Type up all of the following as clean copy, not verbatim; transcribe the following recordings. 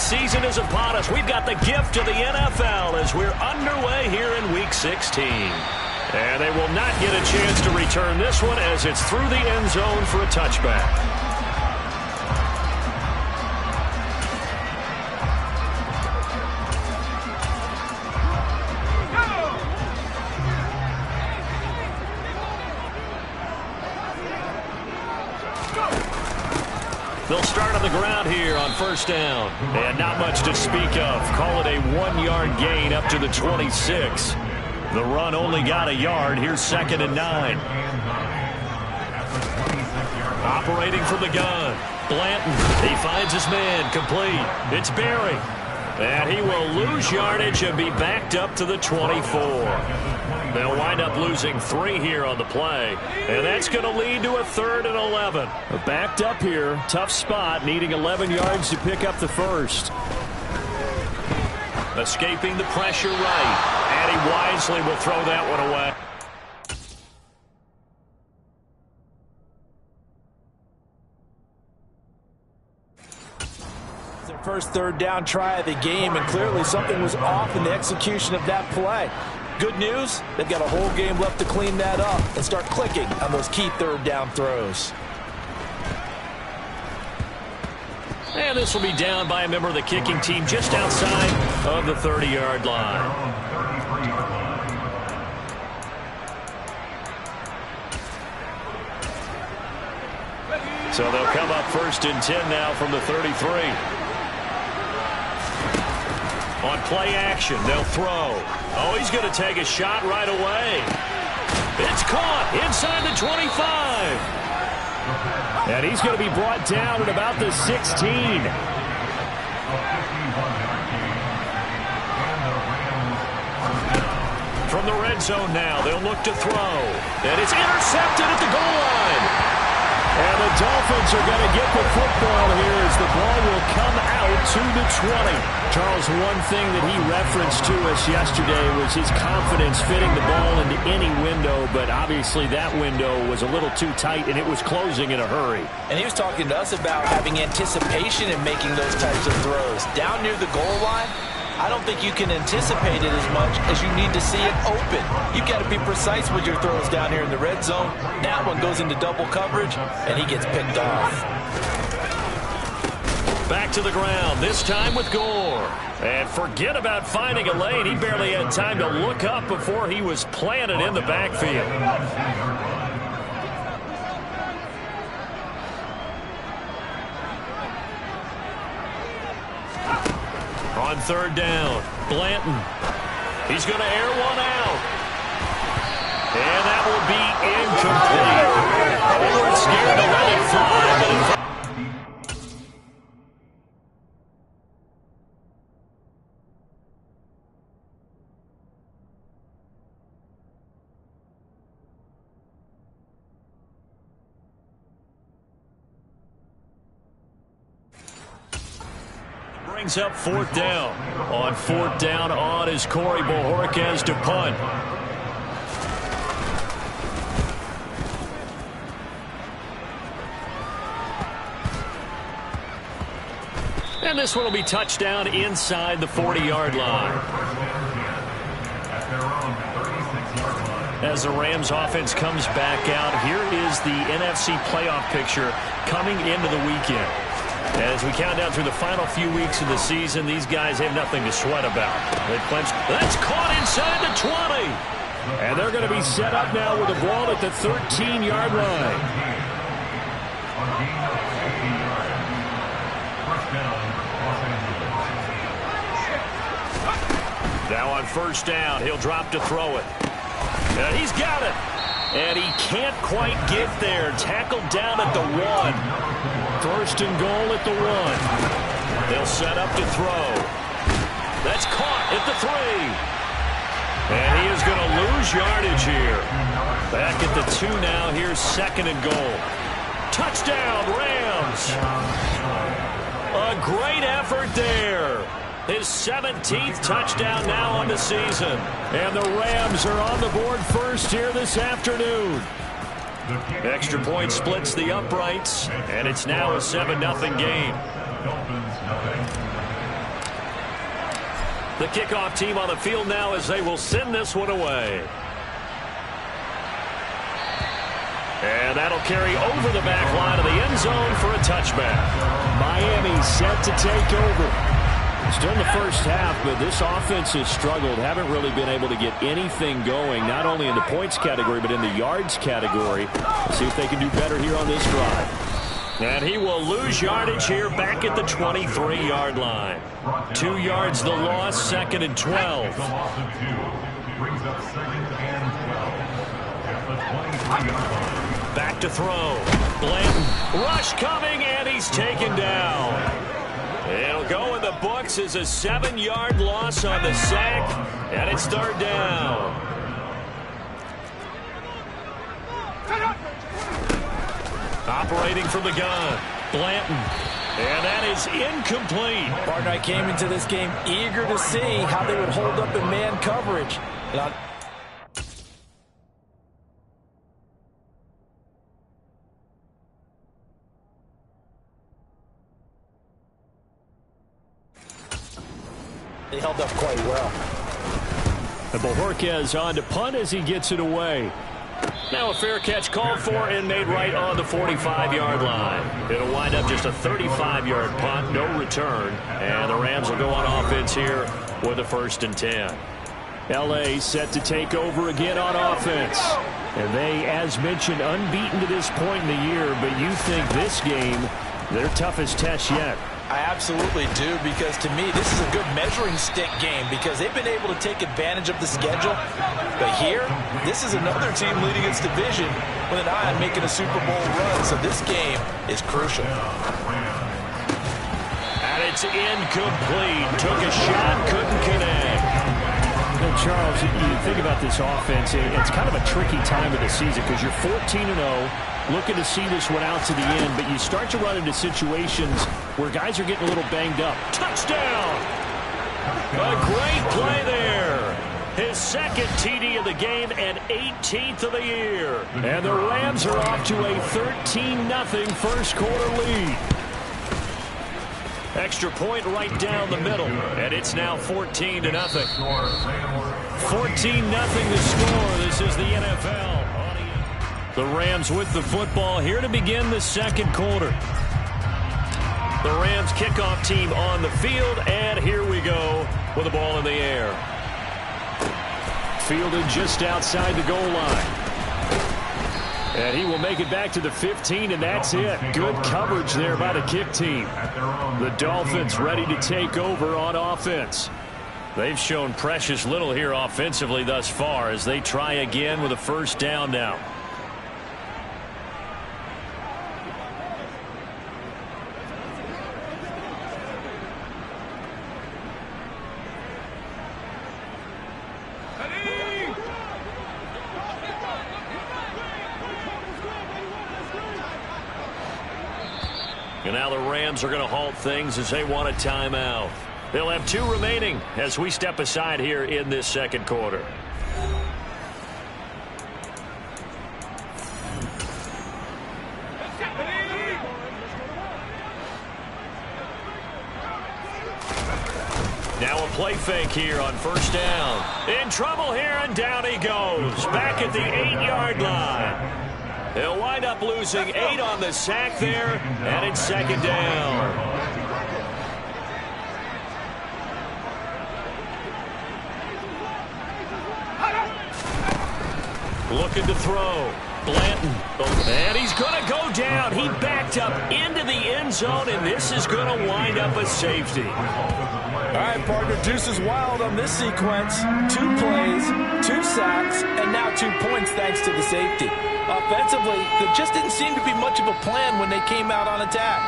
season is upon us. We've got the gift of the NFL as we're underway here in Week 16. And they will not get a chance to return this one as it's through the end zone for a touchback. They'll start on the ground here on first down. And not much to speak of. Call it a 1-yard gain up to the 26. The run only got a yard. Here's 2nd and 9. Operating from the gun. Blanton. He finds his man. Complete. It's Berry. And he will lose yardage and be backed up to the 24. They'll wind up losing 3 here on the play. And that's going to lead to a 3rd and 11. Backed up here. Tough spot. Needing 11 yards to pick up the first. Escaping the pressure right. And he wisely will throw that one away. Their first 3rd down try of the game, and clearly something was off in the execution of that play. Good news, they've got a whole game left to clean that up and start clicking on those key 3rd down throws. And this will be down by a member of the kicking team just outside of the 30-yard line. So they'll come up 1st and 10 now from the 33. On play action, they'll throw. Oh, he's going to take a shot right away. It's caught inside the 25. And he's going to be brought down at about the 16. From the red zone now, they'll look to throw. And it's intercepted at the goal line. And the Dolphins are going to get the football here as the ball will come out to the 20. Charles, one thing that he referenced to us yesterday was his confidence fitting the ball into any window, but obviously that window was a little too tight and it was closing in a hurry. And he was talking to us about having anticipation in making those types of throws. Down near the goal line, I don't think you can anticipate it as much as you need to see it open. You've got to be precise with your throws down here in the red zone. That one goes into double coverage, and he gets picked off. Back to the ground, this time with Gore. And forget about finding a lane. He barely had time to look up before he was planted in the backfield. On 3rd down, Blanton. He's going to air one out. And that will be incomplete. They were scared to let it fly, but brings up 4th down. On 4th down, on is Corey Bojorquez to punt. And this one will be touchdown inside the 40-yard line. As the Rams offense comes back out, here is the NFC playoff picture coming into the weekend. As we count down through the final few weeks of the season, these guys have nothing to sweat about. They clinch. That's caught inside the 20. And they're going to be set up now with the ball at the 13-yard line. Now on 1st down, he'll drop to throw it. And he's got it. And he can't quite get there. Tackled down at the 1. 1st and goal at the 1. They'll set up to throw. That's caught at the 3. And he is going to lose yardage here. Back at the 2 now. Here's 2nd and goal. Touchdown, Rams. A great effort there. His 17th touchdown now on the season. And the Rams are on the board first here this afternoon. Extra point splits the uprights, and it's now a 7-0 game. The kickoff team on the field now as they will send this one away. And that'll carry over the back line of the end zone for a touchback. Miami set to take over. Still in the first half, but this offense has struggled. Haven't really been able to get anything going, not only in the points category, but in the yards category. Let's see if they can do better here on this drive. And he will lose yardage here back at the 23-yard line. 2 yards the loss, 2nd and 12. Back to throw. Blanton. Rush coming, and he's taken down. It'll go in the books as a 7-yard loss on the sack, and it's 3rd down. Operating from the gun, Blanton, and that is incomplete. Partner, I came into this game eager to see how they would hold up in man coverage. They held up quite well. And Bojorquez on to punt as he gets it away. Now a fair catch called for and made right on the 45-yard line. It'll wind up just a 35-yard punt, no return. And the Rams will go on offense here with a 1st and 10. L.A. set to take over again on offense. And they, as mentioned, unbeaten to this point in the year. But you think this game, their toughest test yet? I absolutely do, because to me this is a good measuring stick game because they've been able to take advantage of the schedule. But here, this is another team leading its division with an eye on making a Super Bowl run. So this game is crucial. And it's incomplete. Took a shot, couldn't connect. And Charles, you think about this offense, it's kind of a tricky time of the season because you're 14-0. Looking to see this one out to the end, but you start to run into situations where guys are getting a little banged up. Touchdown! A great play there. His 2nd TD of the game and 18th of the year. And the Rams are off to a 13-0 first quarter lead. Extra point right down the middle, and it's now 14-0. 14-0 the score. This is the NFL. The Rams with the football here to begin the 2nd quarter. The Rams kickoff team on the field, and here we go with the ball in the air. Fielded just outside the goal line. And he will make it back to the 15, and that's it. Good coverage there by the kick team. The Dolphins ready to take over on offense. They've shown precious little here offensively thus far as they try again with a 1st down now. And now the Rams are going to halt things as they want a timeout. They'll have 2 remaining as we step aside here in this 2nd quarter. Now a play fake here on 1st down. In trouble here, and down he goes. Back at the 8-yard line. He'll wind up losing 8 on the sack there, and it's 2nd down. Looking to throw. Blanton. And he's going to go down. He backed up into the end zone, and this is going to wind up a safety. All right, partner, deuce is wild on this sequence. 2 plays, 2 sacks, and now 2 points thanks to the safety. Offensively, there just didn't seem to be much of a plan when they came out on attack.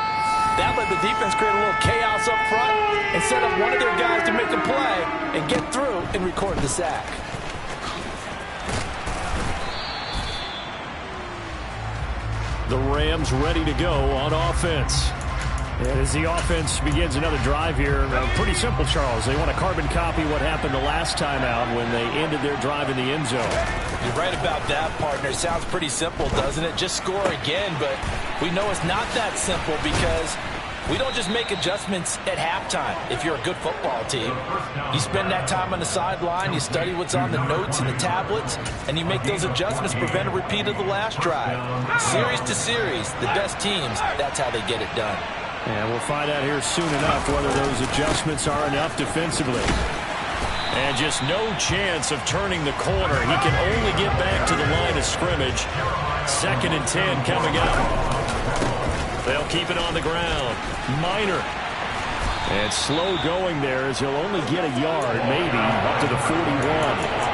That let the defense create a little chaos up front and set up one of their guys to make a play and get through and record the sack. The Rams ready to go on offense. And as the offense begins another drive here, pretty simple, Charles. They want to carbon copy what happened the last time out when they ended their drive in the end zone. You're right about that, partner. Sounds pretty simple, doesn't it? Just score again, but we know it's not that simple because We don't just make adjustments at halftime if you're a good football team. You spend that time on the sideline, you study what's on the notes and the tablets, and you make those adjustments to prevent a repeat of the last drive. Series to series, the best teams, that's how they get it done. And we'll find out here soon enough whether those adjustments are enough defensively. And just no chance of turning the corner. He can only get back to the line of scrimmage. 2nd and 10 coming up. They'll keep it on the ground. Minor. And slow going there as he'll only get a yard, maybe, up to the 41.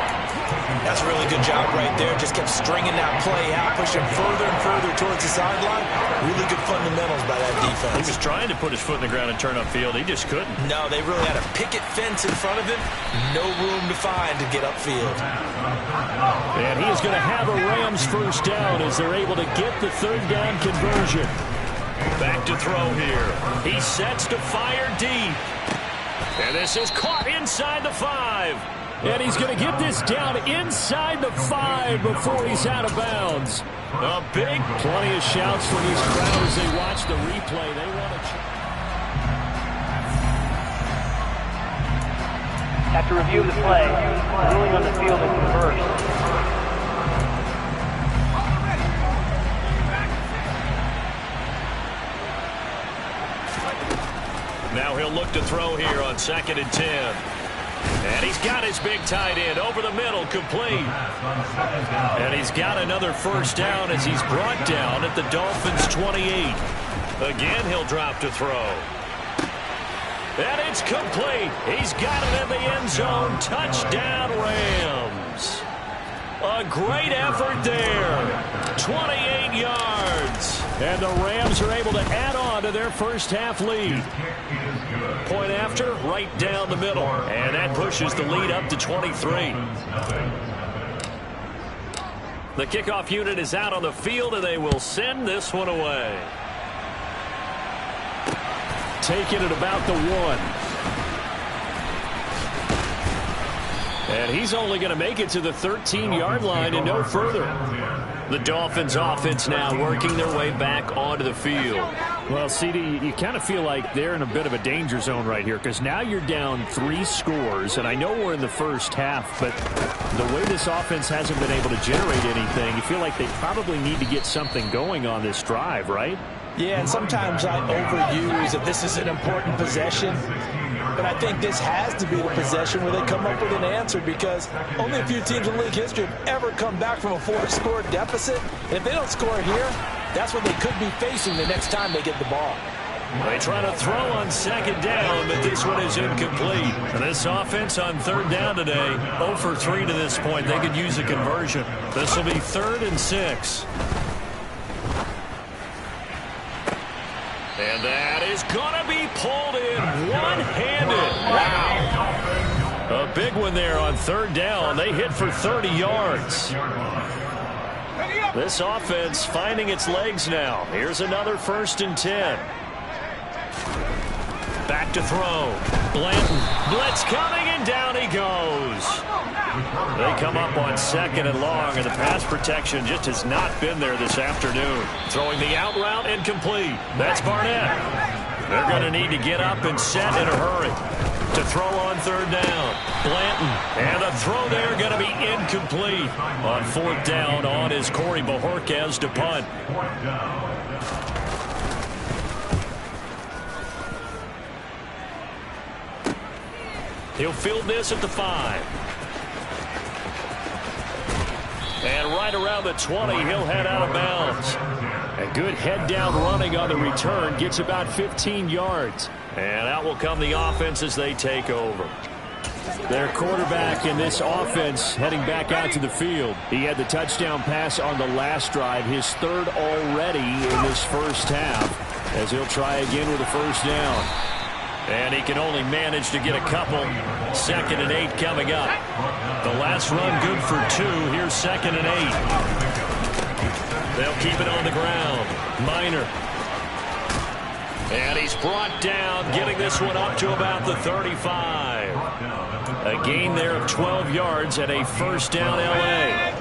That's a really good job right there. Just kept stringing that play out, pushing further and further towards the sideline. Really good fundamentals by that defense. He was trying to put his foot in the ground and turn upfield. He just couldn't. No, they really had a picket fence in front of him. No room to find to get upfield. And he is going to have a Rams first down as they're able to get the 3rd down conversion. Back to throw here. He sets to fire deep. And this is caught inside the 5. And he's going to get this down inside the 5 before he's out of bounds. A big plenty of shouts from this crowd as they watch the replay. They want to... After review of the play, ruling on the field is reversed. Now he'll look to throw here on 2nd and 10. And he's got his big tight end over the middle, complete. And he's got another first down as he's brought down at the Dolphins' 28. Again, he'll drop to throw. And it's complete. He's got it in the end zone. Touchdown, Rams. A great effort there. 28 yards. And the Rams are able to add on to their first half lead. Point after, right down the middle. And that pushes the lead up to 23. The kickoff unit is out on the field, and they will send this one away. Taking it about the 1. And he's only going to make it to the 13-yard line and no further. The Dolphins offense now working their way back onto the field. Well, CD, you kind of feel like they're in a bit of a danger zone right here because now you're down 3 scores, and I know we're in the first half, but the way this offense hasn't been able to generate anything, you feel like they probably need to get something going on this drive, right? Yeah, and sometimes I overuse if this is an important possession. But I think this has to be the possession where they come up with an answer because only a few teams in league history have ever come back from a 4-score deficit. And if they don't score here, that's what they could be facing the next time they get the ball. They try to throw on 2nd down, but this one is incomplete. And this offense on 3rd down today, 0 for 3 to this point. They could use a conversion. This will be 3rd and 6. And that is going to be pulled in one-handed. Wow. A big one there on 3rd down. They hit for 30 yards. This offense finding its legs now. Here's another 1st and 10. Back to throw. Blanton. Blitz coming, and down he goes. They come up on 2nd and long, and the pass protection just has not been there this afternoon. Throwing the out route, incomplete. That's Barnett. They're going to need to get up and set in a hurry to throw on 3rd down. Blanton, and the throw there going to be incomplete. On 4th down, on is Corey Bojorquez to punt. He'll field this at the 5. And right around the 20, he'll head out of bounds. A good head-down running on the return. Gets about 15 yards. And out will come the offense as they take over. Their quarterback in this offense heading back out to the field. He had the touchdown pass on the last drive, his 3rd already in this first half, as he'll try again with a first down. And he can only manage to get a couple. 2nd and 8 coming up. The last run good for 2. Here's 2nd and 8. They'll keep it on the ground. Minor. And he's brought down, getting this one up to about the 35. A gain there of 12 yards and a first down, LA.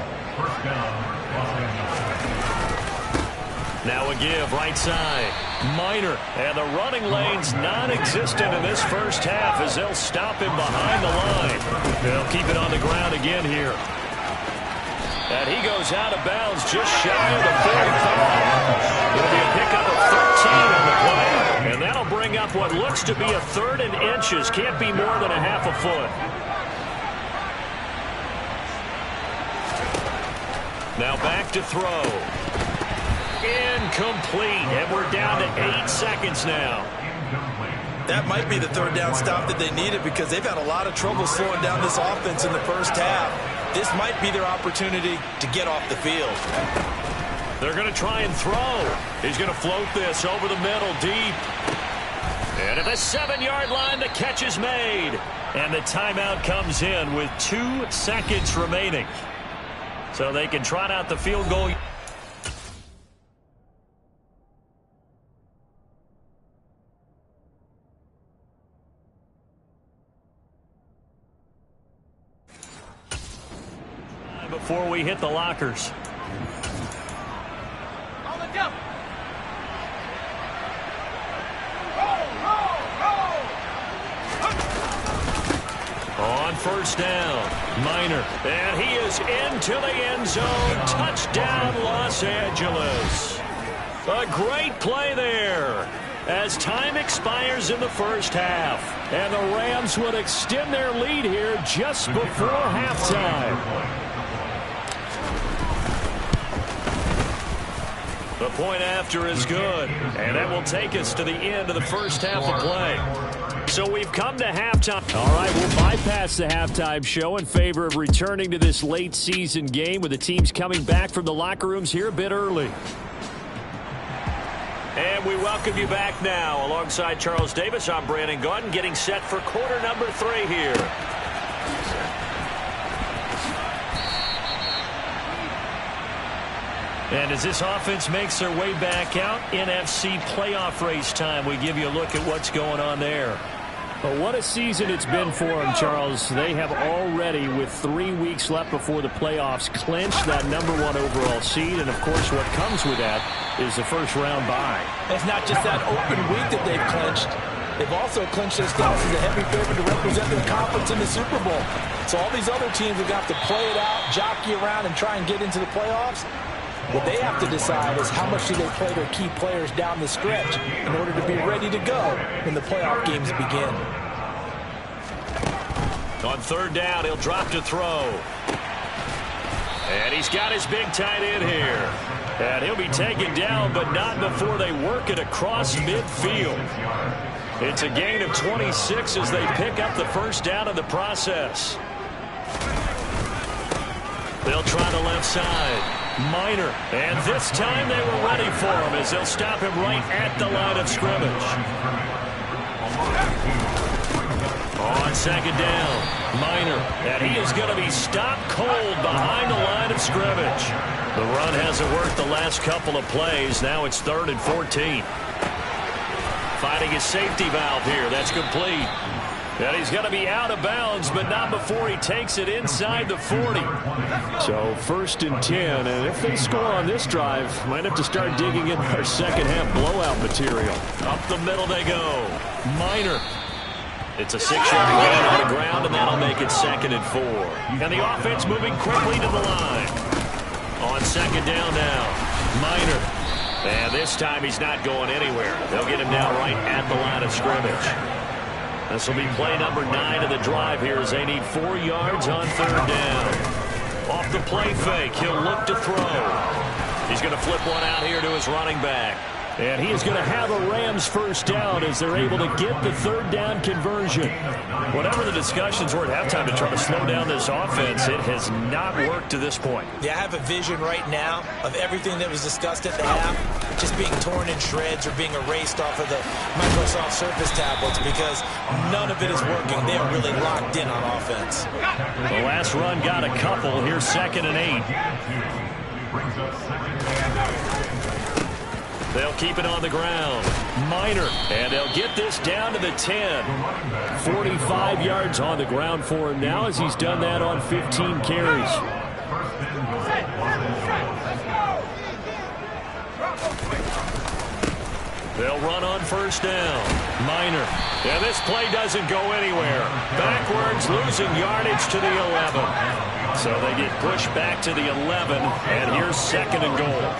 Now a give right side. Minor. And the running lane's non-existent in this first half as they'll stop him behind the line. They'll keep it on the ground again here. And he goes out of bounds just shy of the 45. It'll be a pickup of 13 on the play. And that'll bring up what looks to be a 3rd and inches. Can't be more than a half a foot. Now back to throw. Incomplete. And we're down to 8 seconds now. That might be the 3rd down stop that they needed because they've had a lot of trouble slowing down this offense in the first half. This might be their opportunity to get off the field. They're going to try and throw. He's going to float this over the middle deep. And at the 7-yard line, the catch is made. And the timeout comes in with 2 seconds remaining. So they can trot out the field goal. Before we hit the lockers. On first down, Minor, and he is into the end zone. Touchdown, Los Angeles. A great play there as time expires in the first half. And the Rams would extend their lead here just before halftime. The point after is good, and that will take us to the end of the first half of play. So we've come to halftime. All right, we'll bypass the halftime show in favor of returning to this late season game with the teams coming back from the locker rooms here a bit early. And we welcome you back now. Alongside Charles Davis, I'm Brandon Gaudin, getting set for quarter number 3 here. And as this offense makes their way back out, NFC playoff race time, we give you a look at what's going on there. But what a season it's been for them, Charles. They have already, with 3 weeks left before the playoffs, clinched that #1 overall seed. And, of course, what comes with that is the first-round bye. It's not just that open week that they've clinched. They've also clinched their status as a heavy favorite to represent their conference in the Super Bowl. So all these other teams have got to play it out, jockey around, and try and get into the playoffs. What they have to decide is how much do they play their key players down the stretch in order to be ready to go when the playoff games begin. On 3rd down, he'll drop to throw. And he's got his big tight end here. And he'll be taken down, but not before they work it across midfield. It's a gain of 26 as they pick up the first down in the process. They'll try the left side. Minor, and this time they were ready for him as they'll stop him right at the line of scrimmage. On 2nd down, Minor, and he is going to be stopped cold behind the line of scrimmage. The run hasn't worked the last couple of plays. Now it's 3rd and 14. Finding his safety valve here. That's complete. And he's going to be out of bounds, but not before he takes it inside the 40. So 1st and 10, and if they score on this drive, might have to start digging in their second-half blowout material. Up the middle they go. Minor. It's a 6-yard gain on the ground, and that'll make it 2nd and 4. And the offense moving quickly to the line. On 2nd down now, Minor. And this time he's not going anywhere. They'll get him now right at the line of scrimmage. This will be play number 9 of the drive here as they need 4 yards on 3rd down. Off the play fake, he'll look to throw. He's going to flip one out here to his running back. And he is going to have a Rams first down as they're able to get the 3rd down conversion. Whatever the discussions were at halftime to try to slow down this offense, it has not worked to this point. Yeah, I have a vision right now of everything that was discussed at the half just being torn in shreds or being erased off of the Microsoft Surface tablets because none of it is working. They are really locked in on offense. The last run got a couple. Here's 2nd and 8. They'll keep it on the ground. Minor, and they'll get this down to the 10. 45 yards on the ground for him now as he's done that on 15 carries. They'll run on first down. Minor. And this play doesn't go anywhere. Backwards, losing yardage to the 11. So they get pushed back to the 11, and here's second and goal.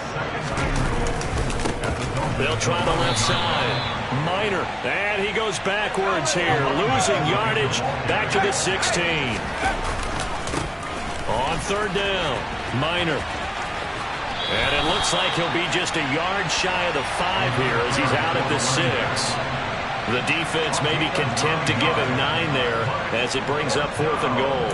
They'll try the left side. Minor. And he goes backwards here, losing yardage back to the 16. On third down, Minor. And it looks like he'll be just a yard shy of the 5 here as he's out at the 6. The defense may be content to give him 9 there as it brings up fourth and goal.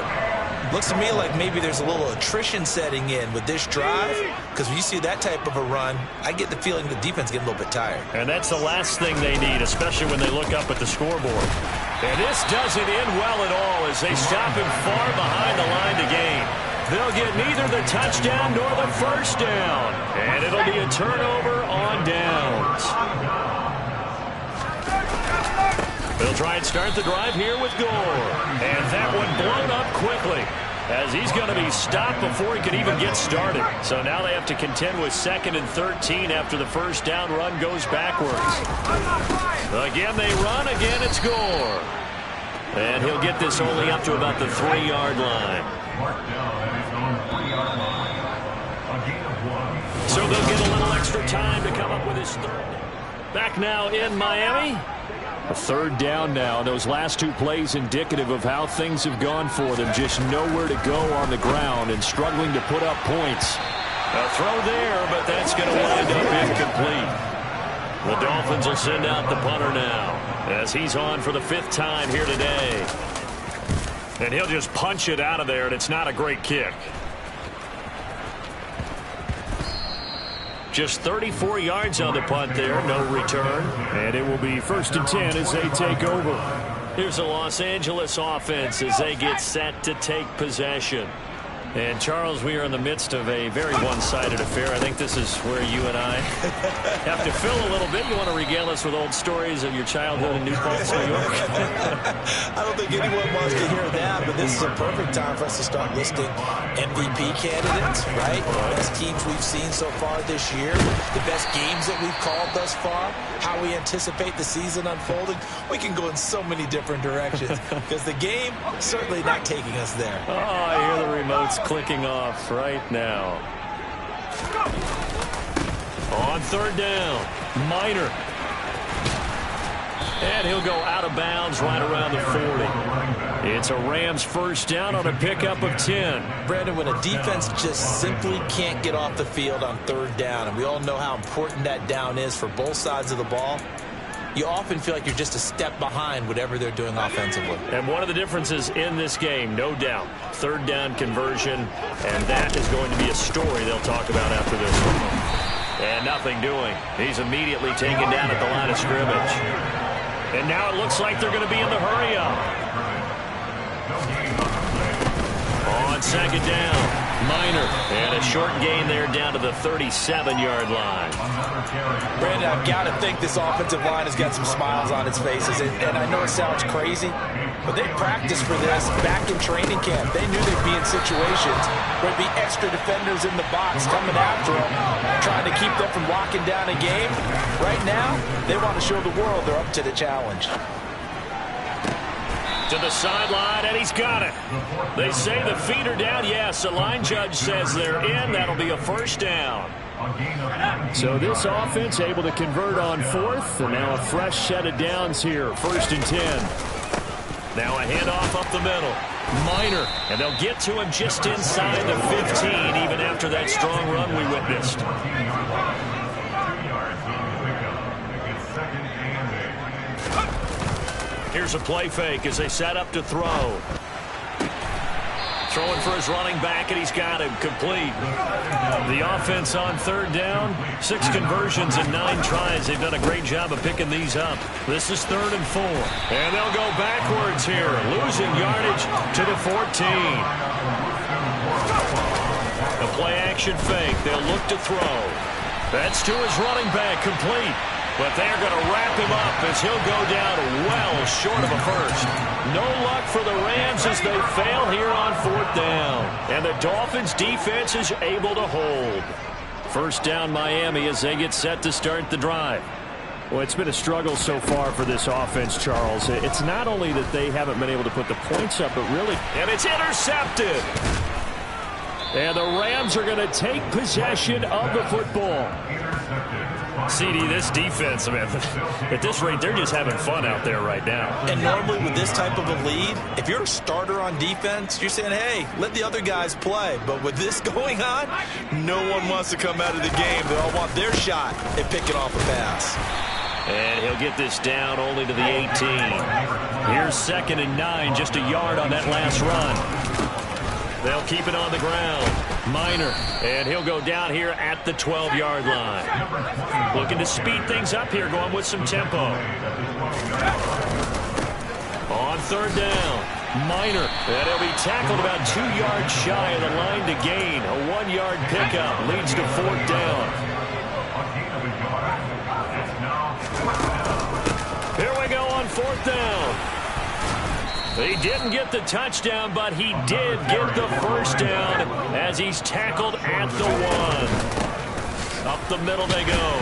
Looks to me like maybe there's a little attrition setting in with this drive, because when you see that type of a run, I get the feeling the defense getting a little bit tired. And that's the last thing they need, especially when they look up at the scoreboard. And this doesn't end well at all as they stop him far behind the line to gain. They'll get neither the touchdown nor the first down. And it'll be a turnover on downs. They'll try and start the drive here with Gore. And that one blown up quickly as he's going to be stopped before he can even get started. So now they have to contend with 2nd and 13 after the first down run goes backwards. Again they run, again it's Gore. And he'll get this only up to about the 3-yard line. So they'll get a little extra time to come up with his third. Back now in Miami. A third down now. Those last 2 plays indicative of how things have gone for them. Just nowhere to go on the ground and struggling to put up points. A throw there, but that's going to wind up incomplete. The Dolphins will send out the punter now as he's on for the 5th time here today. And he'll just punch it out of there, and it's not a great kick. Just 34 yards on the punt there, no return. And it will be 1st and 10 as they take over. Here's the Los Angeles offense as they get set to take possession. And, Charles, we are in the midst of a very one-sided affair. I think this is where you and I have to fill a little bit. You want to regale us with old stories of your childhood in New Paltz, New York? I don't think anyone wants to hear that, but this is a perfect time for us to start listing MVP candidates, right? The best teams we've seen so far this year, the best games that we've called thus far, how we anticipate the season unfolding. We can go in so many different directions because the game certainly not taking us there. Oh, I hear the remotes clicking off right now. On third down, Minor. And he'll go out of bounds right around the 40. It's a Rams first down on a pickup of 10. Brandon, when a defense just simply can't get off the field on third down, and we all know how important that down is for both sides of the ball, you often feel like you're just a step behind whatever they're doing offensively. And one of the differences in this game, no doubt, third down conversion, and that is going to be a story they'll talk about after this one. And nothing doing. He's immediately taken down at the line of scrimmage. And now it looks like they're going to be in the hurry-up. On second down, Minor. And a short gain there down to the 37-yard line. Brandon, I've got to think this offensive line has got some smiles on its faces. And I know it sounds crazy, but they practiced for this back in training camp. They knew they'd be in situations where there'd be extra defenders in the box coming after them, trying to keep them from locking down a game. Right now, they want to show the world they're up to the challenge. To the sideline, and he's got it. They say the feet are down. Yes, the line judge says they're in. That'll be a first down. So this offense able to convert on 4th, and now a fresh set of downs here, 1st and 10. Now a handoff up the middle. Minor, and they'll get to him just inside the 15, even after that strong run we witnessed. Here's a play fake as they set up to throw. Throwing for his running back, and he's got him complete. The offense on third down, 6 conversions and 9 tries. They've done a great job of picking these up. This is 3rd and 4. And they'll go backwards here, losing yardage to the 14. A play-action fake. They'll look to throw. That's to his running back, complete. But they're going to wrap him up as he'll go down well short of a first. No luck for the Rams as they fail here on 4th down. And the Dolphins defense is able to hold. First down Miami as they get set to start the drive. Well, it's been a struggle so far for this offense, Charles. It's not only that they haven't been able to put the points up, but really... And it's intercepted. And the Rams are going to take possession of the football. CD, this defense, man, at this rate, they're just having fun out there right now. And normally with this type of a lead, if you're a starter on defense, you're saying, hey, let the other guys play. But with this going on, no one wants to come out of the game. They all want their shot at picking off a pass. And he'll get this down only to the 18. Here's 2nd and 9, just a yard on that last run. They'll keep it on the ground. Minor. And he'll go down here at the 12-yard line. Looking to speed things up here, going with some tempo. On 3rd down, Minor. And he'll be tackled about 2 yards shy of the line to gain. A 1-yard pickup leads to 4th down. Here we go on 4th down. He didn't get the touchdown, but he did get the first down as he's tackled at the 1. Up the middle they go.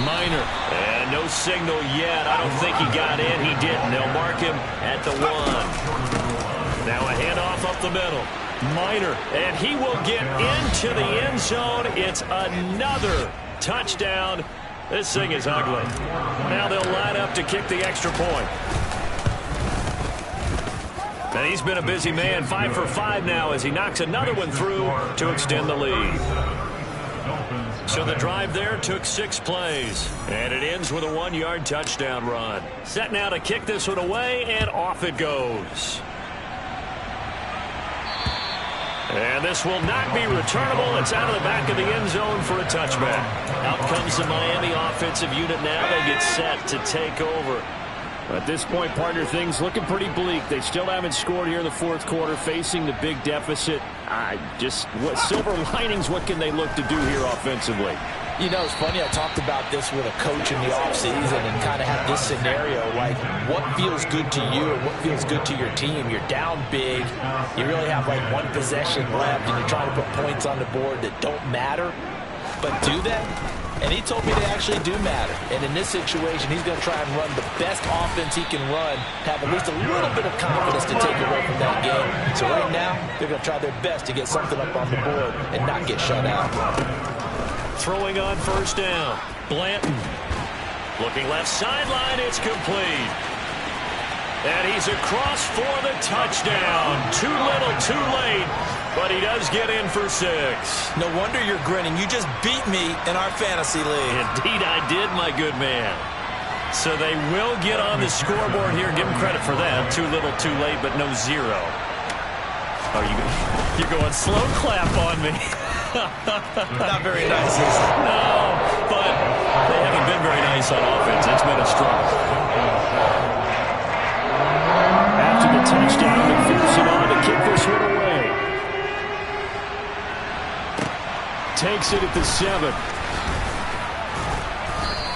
Minor. And no signal yet. I don't think he got in. He didn't. They'll mark him at the 1. Now a handoff up the middle. Minor. And he will get into the end zone. It's another touchdown. This thing is ugly. Now they'll line up to kick the extra point. And he's been a busy man, 5 for 5 now as he knocks another one through to extend the lead. So the drive there took 6 plays, and it ends with a 1-yard touchdown run. Set now to kick this one away, and off it goes. And this will not be returnable. It's out of the back of the end zone for a touchback. Out comes the Miami offensive unit now. They get set to take over. At this point, partner, things looking pretty bleak. They still haven't scored here in the 4th quarter, facing the big deficit. What silver linings, what can they look to do here offensively? You know, it's funny, I talked about this with a coach in the offseason and kind of had this scenario, like what feels good to you and what feels good to your team. You're down big. You really have like 1 possession left, and you're trying to put points on the board that don't matter. But do they? And he told me they actually do matter. And in this situation, he's going to try and run the best offense he can run to have at least a little bit of confidence to take away from that game. So right now, they're going to try their best to get something up on the board and not get shut out. Throwing on 1st down. Blanton. Looking left sideline. It's complete. And he's across for the touchdown. Too little, too late. But he does get in for 6. No wonder you're grinning. You just beat me in our fantasy league. Indeed I did, my good man. So they will get on the scoreboard here. Give him credit for that. Too little, too late, but no 0. Oh, you're going slow clap on me. Not very nice, is it? No, but they haven't been very nice on offense. It's been a struggle. After the touchdown, McPherson on to kick this one away. Takes it at the 7.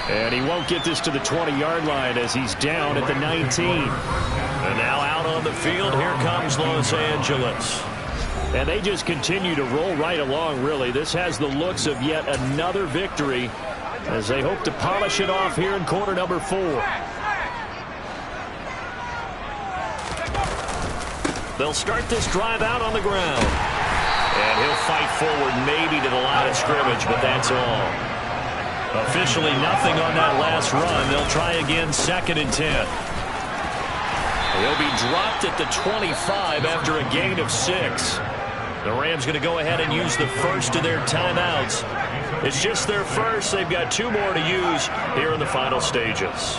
And he won't get this to the 20-yard line as he's down at the 19. And now out on the field, here comes Los Angeles. And they just continue to roll right along, really. This has the looks of yet another victory as they hope to polish it off here in quarter number 4. They'll start this drive out on the ground. And he'll fight forward maybe to the line of scrimmage, but that's all. Officially nothing on that last run. They'll try again 2nd and 10. He'll be dropped at the 25 after a gain of 6. The Rams going to go ahead and use the first of their timeouts. It's just their first. They've got 2 more to use here in the final stages.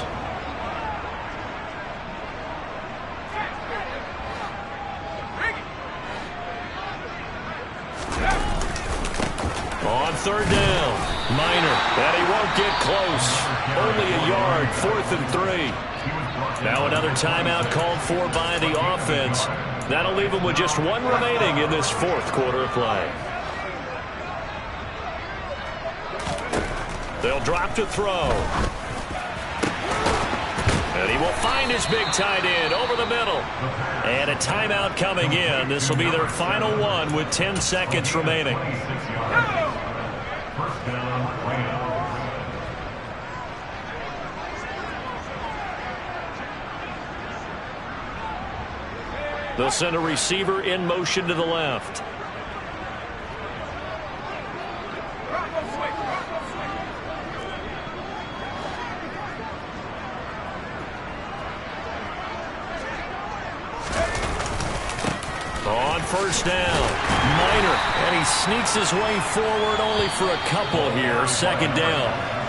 On 3rd down, Minor, and he won't get close. Only a yard, 4th and 3. Now another timeout called for by the offense. That'll leave them with just 1 remaining in this 4th quarter of play. They'll drop to throw. And he will find his big tight end over the middle. And a timeout coming in. This will be their final one with 10 seconds remaining. They'll send a receiver in motion to the left. On first down, Minor, and he sneaks his way forward only for a couple here. Second down.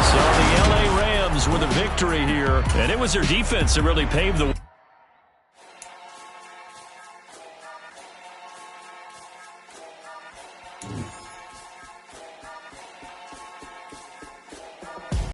So the L.A. Rams with a victory here, and it was their defense that really paved the